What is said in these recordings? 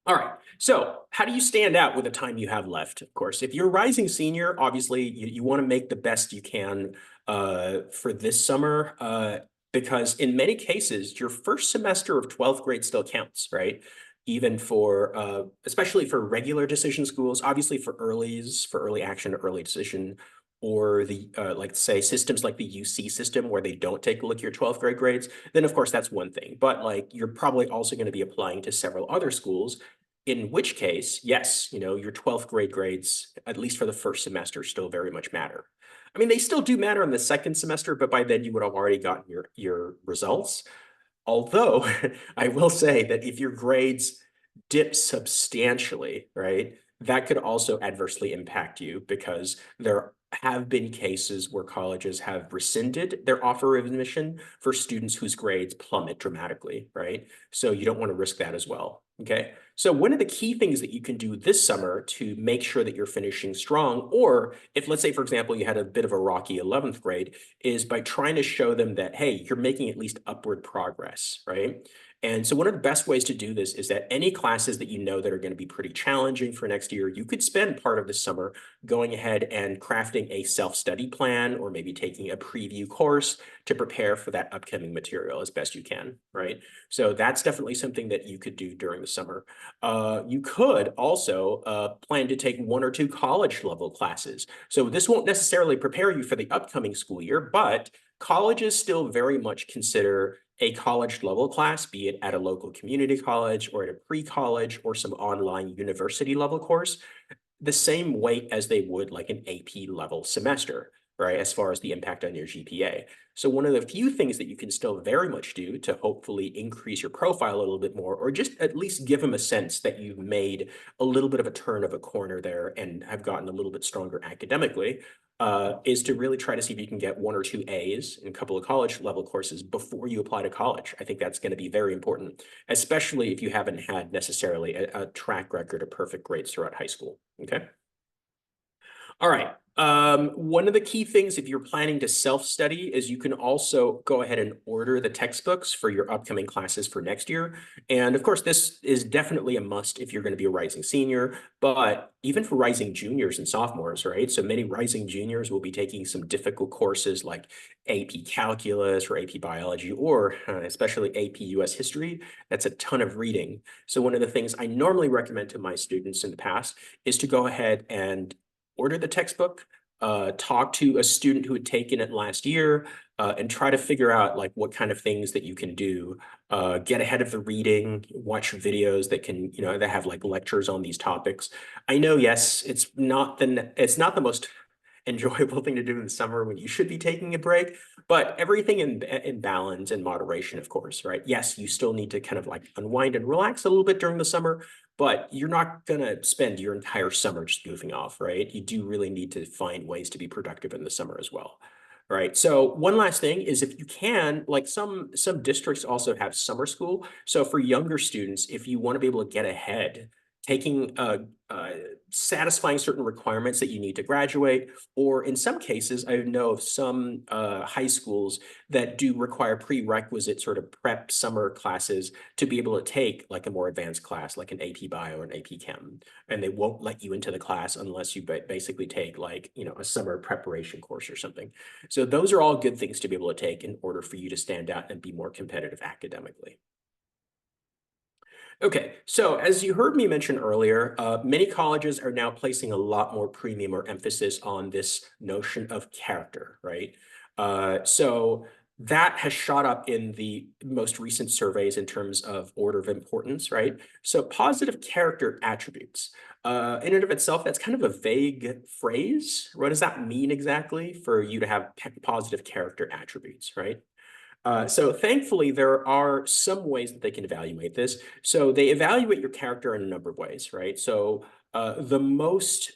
All right. So how do you stand out with the time you have left? Of course, if you're a rising senior, obviously you want to make the best you can for this summer because in many cases, your first semester of 12th grade still counts, right? Even for, especially for regular decision schools, obviously for earlies, for early action, early decision, or the, like say systems like the UC system where they don't take a look at your 12th grade grades, then of course that's one thing. But like you're probably also going to be applying to several other schools in which case, yes, your 12th grade grades, at least for the first semester, still very much matter. I mean, they still do matter in the second semester, but by then you would have already gotten your results. Although I will say that if your grades dip substantially, right, that could also adversely impact you because there have been cases where colleges have rescinded their offer of admission for students whose grades plummet dramatically, right? So you don't want to risk that as well. Okay. So one of the key things that you can do this summer to make sure that you're finishing strong, or if let's say, for example, you had a bit of a rocky 11th grade, is by trying to show them that, hey, you're making at least upward progress, right? And so one of the best ways to do this is that any classes that you know that are going to be pretty challenging for next year, you could spend part of the summer going ahead and crafting a self-study plan or maybe taking a preview course to prepare for that upcoming material as best you can, right? So that's definitely something that you could do during the summer. You could also plan to take one or two college level classes. So this won't necessarily prepare you for the upcoming school year, but colleges still very much consider a college level class, be it at a local community college or at a pre-college or some online university level course, the same weight as they would like an AP level semester, right? As far as the impact on your GPA. So one of the few things that you can still very much do to hopefully increase your profile a little bit more, or just at least give them a sense that you've made a little bit of a turn of a corner there and have gotten a little bit stronger academically, is to really try to see if you can get one or two A's in a couple of college level courses before you apply to college. I think that's going to be very important, especially if you haven't had necessarily a track record of perfect grades throughout high school. Okay. All right. One of the key things if you're planning to self-study is you can also go ahead and order the textbooks for your upcoming classes for next year. And of course, this is definitely a must if you're going to be a rising senior, but even for rising juniors and sophomores, right? So many rising juniors will be taking some difficult courses like AP Calculus or AP Biology, or especially AP US History. That's a ton of reading. So one of the things I normally recommend to my students in the past is to go ahead and order the textbook, talk to a student who had taken it last year, and try to figure out like what kind of things that you can do. Get ahead of the reading, watch videos that can, that have like lectures on these topics. I know, yes, it's not the most enjoyable thing to do in the summer when you should be taking a break, but everything in balance and moderation, of course, right? Yes, you still need to kind of like unwind and relax a little bit during the summer, but you're not going to spend your entire summer just goofing off, right? You do really need to find ways to be productive in the summer as well. Right. So one last thing is if you can, like some districts also have summer school. So for younger students, if you want to be able to get ahead, taking satisfying certain requirements that you need to graduate, or in some cases, I know of some high schools that do require prerequisite sort of prep summer classes to be able to take like a more advanced class, like an AP Bio or an AP Chem, and they won't let you into the class unless you basically take like, a summer preparation course or something. So those are all good things to be able to take in order for you to stand out and be more competitive academically. Okay, so as you heard me mention earlier, many colleges are now placing a lot more premium or emphasis on this notion of character, right? So that has shot up in the most recent surveys in terms of order of importance, right? So positive character attributes. In and of itself, that's kind of a vague phrase. What does that mean exactly for you to have positive character attributes, right? So thankfully, there are some ways that they can evaluate this. So they evaluate your character in a number of ways, right? So the most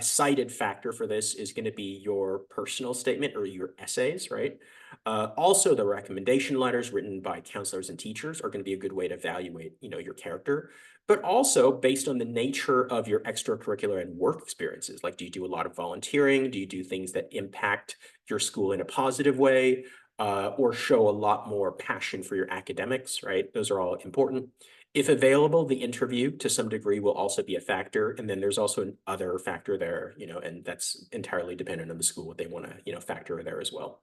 cited factor for this is going to be your personal statement or your essays, right? Also, the recommendation letters written by counselors and teachers are going to be a good way to evaluate, your character. But also based on the nature of your extracurricular and work experiences, like do you do a lot of volunteering? Do you do things that impact your school in a positive way? Or show a lot more passion for your academics, right? Those are all important. If available, the interview to some degree will also be a factor. And then there's also an other factor there, and that's entirely dependent on the school, what they want to, factor there as well.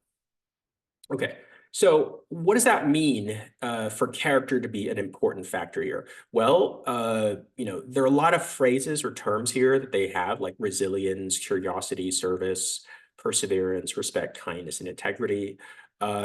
Okay, so what does that mean for character to be an important factor here? Well, there are a lot of phrases or terms here that they have, like resilience, curiosity, service, perseverance, respect, kindness, and integrity.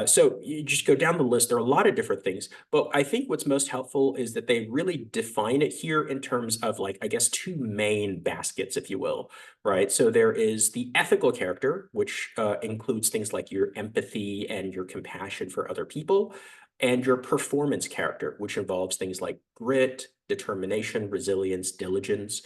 So you just go down the list. There are a lot of different things, but I think what's most helpful is that they really define it here in terms of, like, I guess, two main baskets, if you will, right? So there is the ethical character, which includes things like your empathy and your compassion for other people, and your performance character, which involves things like grit, determination, resilience, diligence,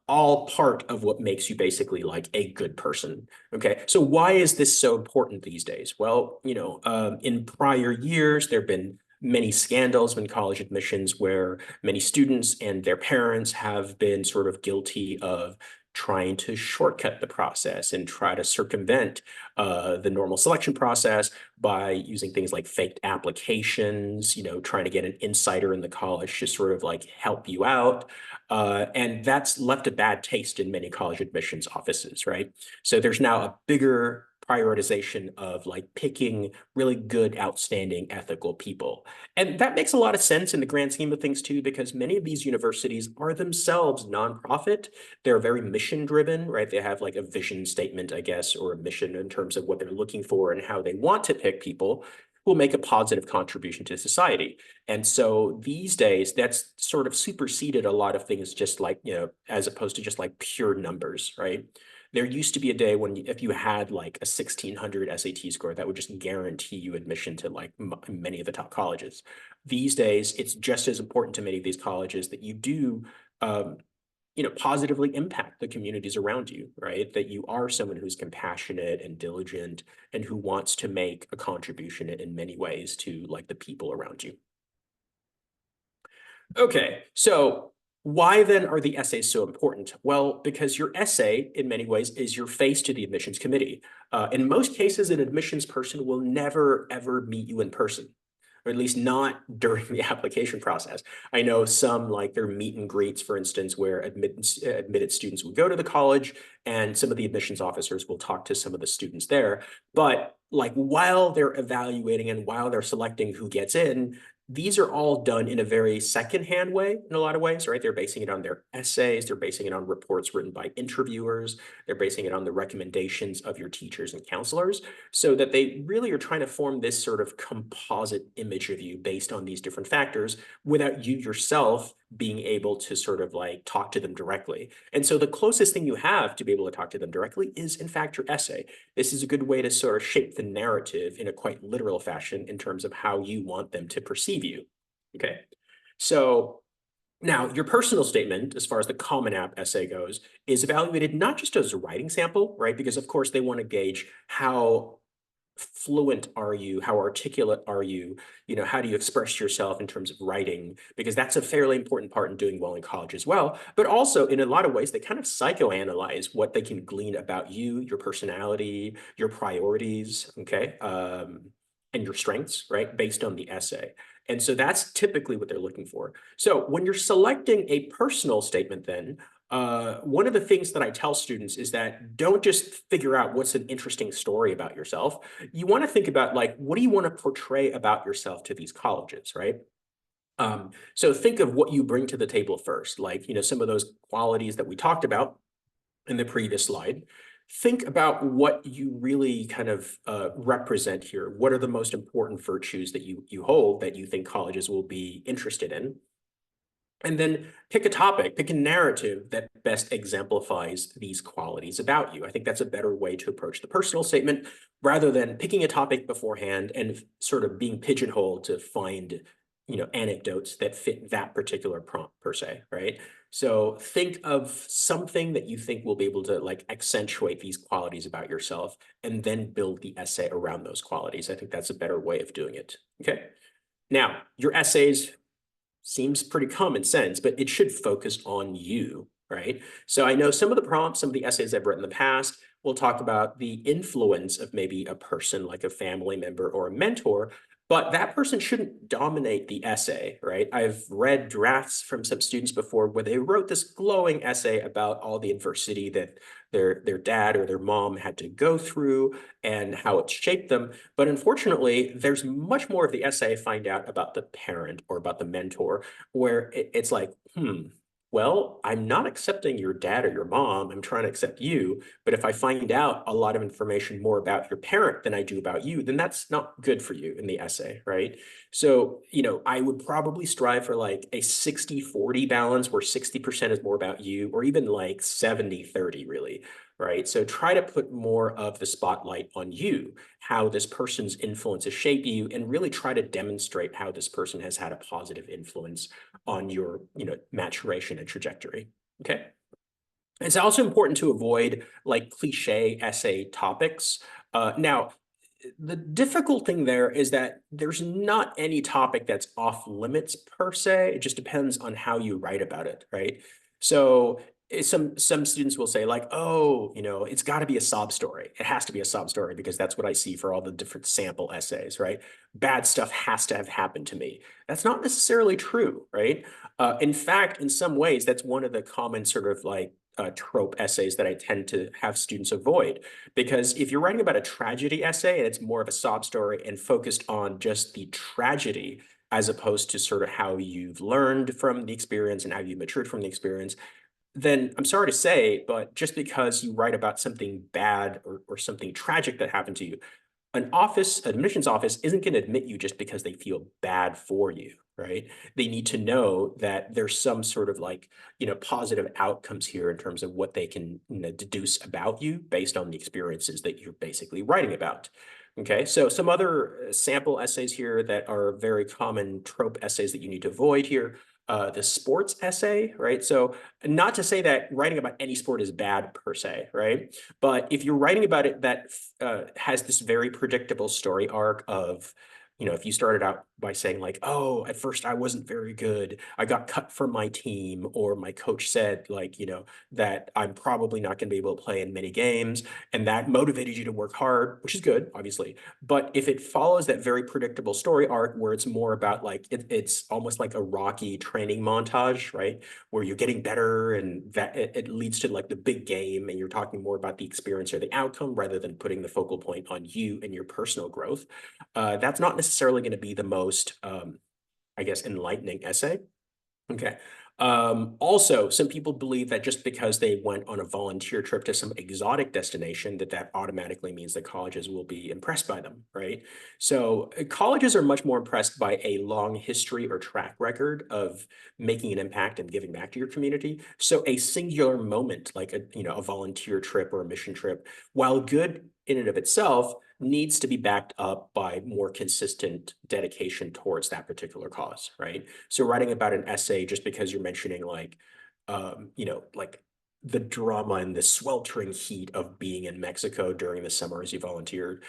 all part of what makes you basically like a good person. Okay, so why is this so important these days? Well, in prior years, there have been many scandals in college admissions where many students and their parents have been sort of guilty of trying to shortcut the process and try to circumvent the normal selection process by using things like faked applications, trying to get an insider in the college to sort of like help you out. And that's left a bad taste in many college admissions offices, right? So there's now a bigger prioritization of like picking really good, outstanding, ethical people. And that makes a lot of sense in the grand scheme of things too, because many of these universities are themselves nonprofit. They're very mission driven, right? They have like a vision statement, I guess, or a mission in terms of what they're looking for and how they want to pick people who will make a positive contribution to society. And so these days, that's sort of superseded a lot of things, just like, as opposed to just like pure numbers, right? There used to be a day when if you had like a 1600 SAT score, that would just guarantee you admission to like many of the top colleges. These days, it's just as important to many of these colleges that you do, positively impact the communities around you, right? That you are someone who's compassionate and diligent and who wants to make a contribution in many ways to like the people around you. Okay, so why then are the essays so important? Well, because your essay, in many ways, is your face to the admissions committee. In most cases, an admissions person will never, ever meet you in person, or at least not during the application process. I know some, like their meet and greets, for instance, where admitted students will go to the college and some of the admissions officers will talk to some of the students there. But like while they're evaluating and while they're selecting who gets in, these are all done in a very secondhand way in a lot of ways, right? They're basing it on their essays, they're basing it on reports written by interviewers, they're basing it on the recommendations of your teachers and counselors, so that they really are trying to form this sort of composite image of you based on these different factors without you yourself being able to sort of like talk to them directly. And so the closest thing you have to be able to talk to them directly is in fact your essay. This is a good way to sort of shape the narrative in a quite literal fashion in terms of how you want them to perceive you. Okay, so now your personal statement, as far as the Common App essay goes, is evaluated not just as a writing sample, right? Because of course they want to gauge how fluent are you, how articulate are you, how do you express yourself in terms of writing, because that's a fairly important part in doing well in college as well. But also in a lot of ways, they kind of psychoanalyze what they can glean about you, your personality, your priorities, okay, and your strengths, right, based on the essay. And so that's typically what they're looking for. So when you're selecting a personal statement, then one of the things that I tell students is that don't just figure out what's an interesting story about yourself. You want to think about like, what do you want to portray about yourself to these colleges, right? So think of what you bring to the table first, like, some of those qualities that we talked about in the previous slide. Think about what you really kind of represent here. What are the most important virtues that you hold that you think colleges will be interested in? And then pick a topic, pick a narrative that best exemplifies these qualities about you. I think that's a better way to approach the personal statement rather than picking a topic beforehand and sort of being pigeonholed to find, anecdotes that fit that particular prompt per se, right? So think of something that you think will be able to like accentuate these qualities about yourself and then build the essay around those qualities. I think that's a better way of doing it. Okay. Now, your essays seems pretty common sense, but it should focus on you, right? So I know some of the prompts, some of the essays I've written in the past will talk about the influence of maybe a person like a family member or a mentor But that person shouldn't dominate the essay, right? I've read drafts from some students before where they wrote this glowing essay about all the adversity that their dad or their mom had to go through and how it shaped them. But unfortunately, there's much more of the essay find out about the parent or about the mentor, where it's like, well, I'm not accepting your dad or your mom. I'm trying to accept you. But if I find out a lot of information more about your parent than I do about you, then that's not good for you in the essay, right? So, I would probably strive for like a 60-40 balance where 60% is more about you, or even like 70-30, really, right? So try to put more of the spotlight on you, how this person's influences shape you, and really try to demonstrate how this person has had a positive influence on your, maturation and trajectory. Okay. It's also important to avoid like cliche essay topics. Now, the difficult thing there is that there's not any topic that's off limits per se. It just depends on how you write about it, right? So some students will say like, oh, it's got to be a sob story. It has to be a sob story because that's what I see for all the different sample essays, right? Bad stuff has to have happened to me. That's not necessarily true, right? In fact, in some ways, that's one of the common sort of like trope essays that I tend to have students avoid. Because if you're writing about a tragedy essay and it's more of a sob story and focused on just the tragedy, as opposed to sort of how you've learned from the experience and how you matured from the experience, then I'm sorry to say, but just because you write about something bad or something tragic that happened to you, an admissions office isn't going to admit you just because they feel bad for you, right? They need to know that there's some sort of like, positive outcomes here in terms of what they can, deduce about you based on the experiences that you're basically writing about. Okay, so some other sample essays here that are very common trope essays that you need to avoid here. The sports essay, right? So not to say that writing about any sport is bad per se, right? But if you're writing about it that has this very predictable story arc of, if you started out by saying like, oh, at first I wasn't very good, I got cut from my team, or my coach said like, that I'm probably not going to be able to play in many games, and that motivated you to work hard, which is good, obviously. But if it follows that very predictable story arc where it's more about like, it's almost like a Rocky training montage, right? Where you're getting better and that it leads to like the big game and you're talking more about the experience or the outcome rather than putting the focal point on you and your personal growth. That's not necessarily going to be the most, I guess, enlightening essay. Okay. Also, some people believe that just because they went on a volunteer trip to some exotic destination, that automatically means that colleges will be impressed by them, right? So colleges are much more impressed by a long history or track record of making an impact and giving back to your community. So a singular moment, like a volunteer trip or a mission trip, while good in and of itself, needs to be backed up by more consistent dedication towards that particular cause, right? So writing about an essay just because you're mentioning like, like the drama and the sweltering heat of being in Mexico during the summer as you volunteered,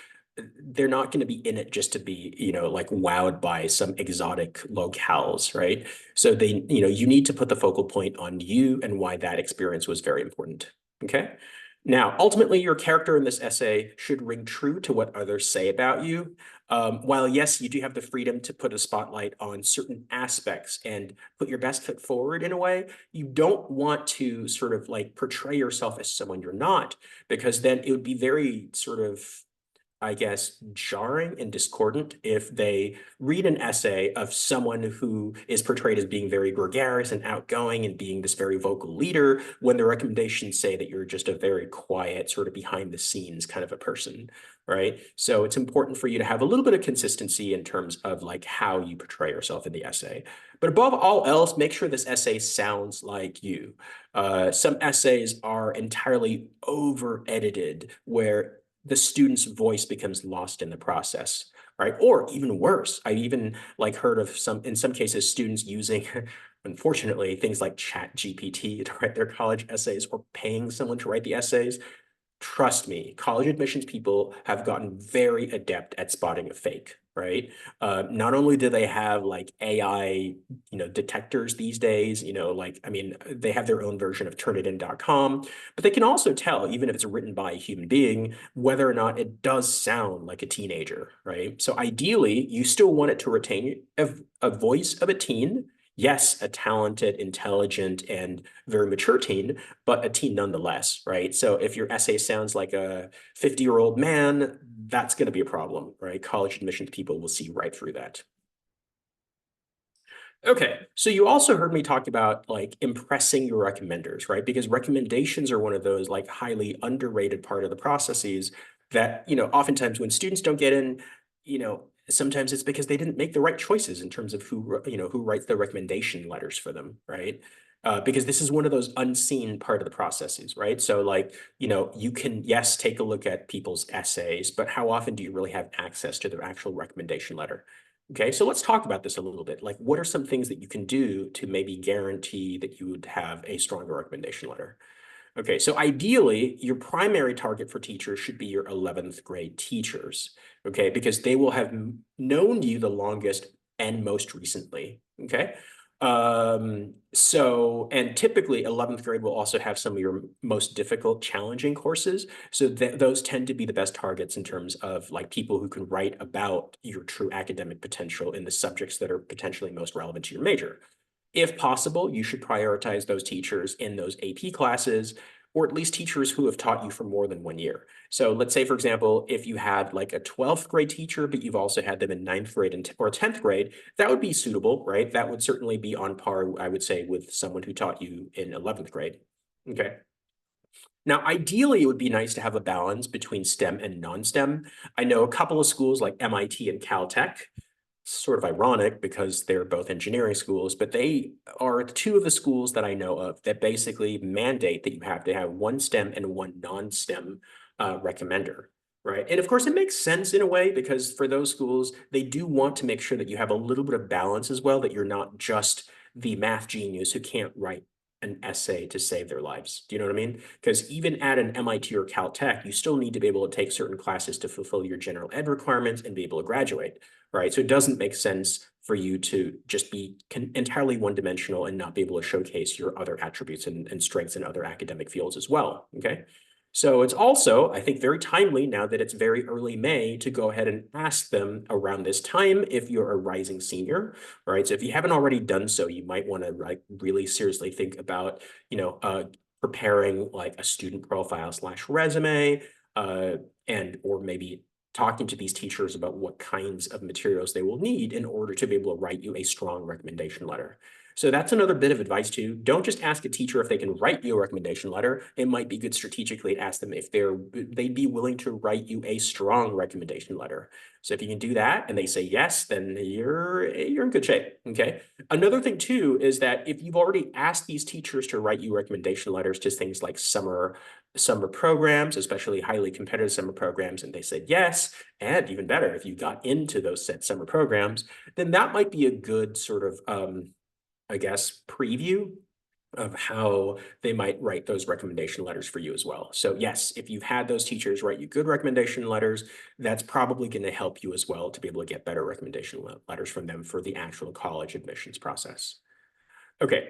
they're not going to be in it just to be, like wowed by some exotic locales, right? So you need to put the focal point on you and why that experience was very important. Okay. Now, ultimately, your character in this essay should ring true to what others say about you. While yes, you do have the freedom to put a spotlight on certain aspects and put your best foot forward in a way, you don't want to sort of like portray yourself as someone you're not, because then it would be very sort of, I guess, jarring and discordant if they read an essay of someone who is portrayed as being very gregarious and outgoing and being this very vocal leader, when the recommendations say that you're just a very quiet, sort of behind the scenes kind of a person, right? So it's important for you to have a little bit of consistency in terms of like how you portray yourself in the essay. But above all else, make sure this essay sounds like you. Some essays are entirely over edited where the student's voice becomes lost in the process, right? Or even worse, I even like heard of in some cases, students using, unfortunately, things like Chat GPT to write their college essays or paying someone to write the essays. trust me, college admissions people have gotten very adept at spotting a fake, right? Not only do they have like AI, detectors these days, like, I mean, they have their own version of turnitin.com, but they can also tell, even if it's written by a human being, whether or not it does sound like a teenager, right? So ideally, you still want it to retain a voice of a teen. Yes, a talented, intelligent, and very mature teen, but a teen nonetheless, right? So if your essay sounds like a 50-year-old man, that's going to be a problem, right? College admissions people will see right through that. Okay, so you also heard me talk about like impressing your recommenders, right? Because recommendations are one of those like highly underrated part of the processes that, oftentimes when students don't get in, sometimes it's because they didn't make the right choices in terms of who writes the recommendation letters for them, right? Because this is one of those unseen part of the processes, right? So like, you can, yes, take a look at people's essays, but how often do you really have access to their actual recommendation letter? Okay, so let's talk about this a little bit. Like, what are some things that you can do to maybe guarantee that you would have a stronger recommendation letter? Okay, so ideally, your primary target for teachers should be your 11th grade teachers, okay, because they will have known you the longest and most recently, okay? And typically 11th grade will also have some of your most difficult, challenging courses. So those tend to be the best targets in terms of like people who can write about your true academic potential in the subjects that are potentially most relevant to your major. If possible, you should prioritize those teachers in those AP classes, or at least teachers who have taught you for more than 1 year. So let's say, for example, if you had like a 12th grade teacher, but you've also had them in 9th grade or 10th grade, that would be suitable, right? That would certainly be on par, I would say, with someone who taught you in 11th grade. Okay. Now, ideally, it would be nice to have a balance between STEM and non-STEM. I know a couple of schools like MIT and Caltech, sort of ironic because they're both engineering schools, but they are two of the schools that I know of that basically mandate that you have to have one STEM and one non-STEM recommender, right? And of course, it makes sense in a way because for those schools, they do want to make sure that you have a little bit of balance as well, that you're not just the math genius who can't write an essay to save their lives. Do you know what I mean? Because even at an MIT or Caltech, you still need to be able to take certain classes to fulfill your general ed requirements and be able to graduate, right? So it doesn't make sense for you to just be entirely one-dimensional and not be able to showcase your other attributes and strengths in other academic fields as well, okay? So it's also, I think, very timely now that it's very early May to go ahead and ask them around this time if you're a rising senior, right? So if you haven't already done so, you might want to like really seriously think about, preparing like a student profile / resume, or maybe talking to these teachers about what kinds of materials they will need in order to be able to write you a strong recommendation letter. So that's another bit of advice too. Don't just ask a teacher if they can write you a recommendation letter. It might be good strategically to ask them if they'd be willing to write you a strong recommendation letter. So if you can do that and they say yes, then you're in good shape. Okay. Another thing too is that if you've already asked these teachers to write you recommendation letters to things like summer programs, especially highly competitive summer programs, and they said yes, and even better, if you got into those said summer programs, then that might be a good sort of I guess, preview of how they might write those recommendation letters for you as well. So yes, if you've had those teachers write you good recommendation letters, that's probably going to help you as well to be able to get better recommendation letters from them for the actual college admissions process. Okay.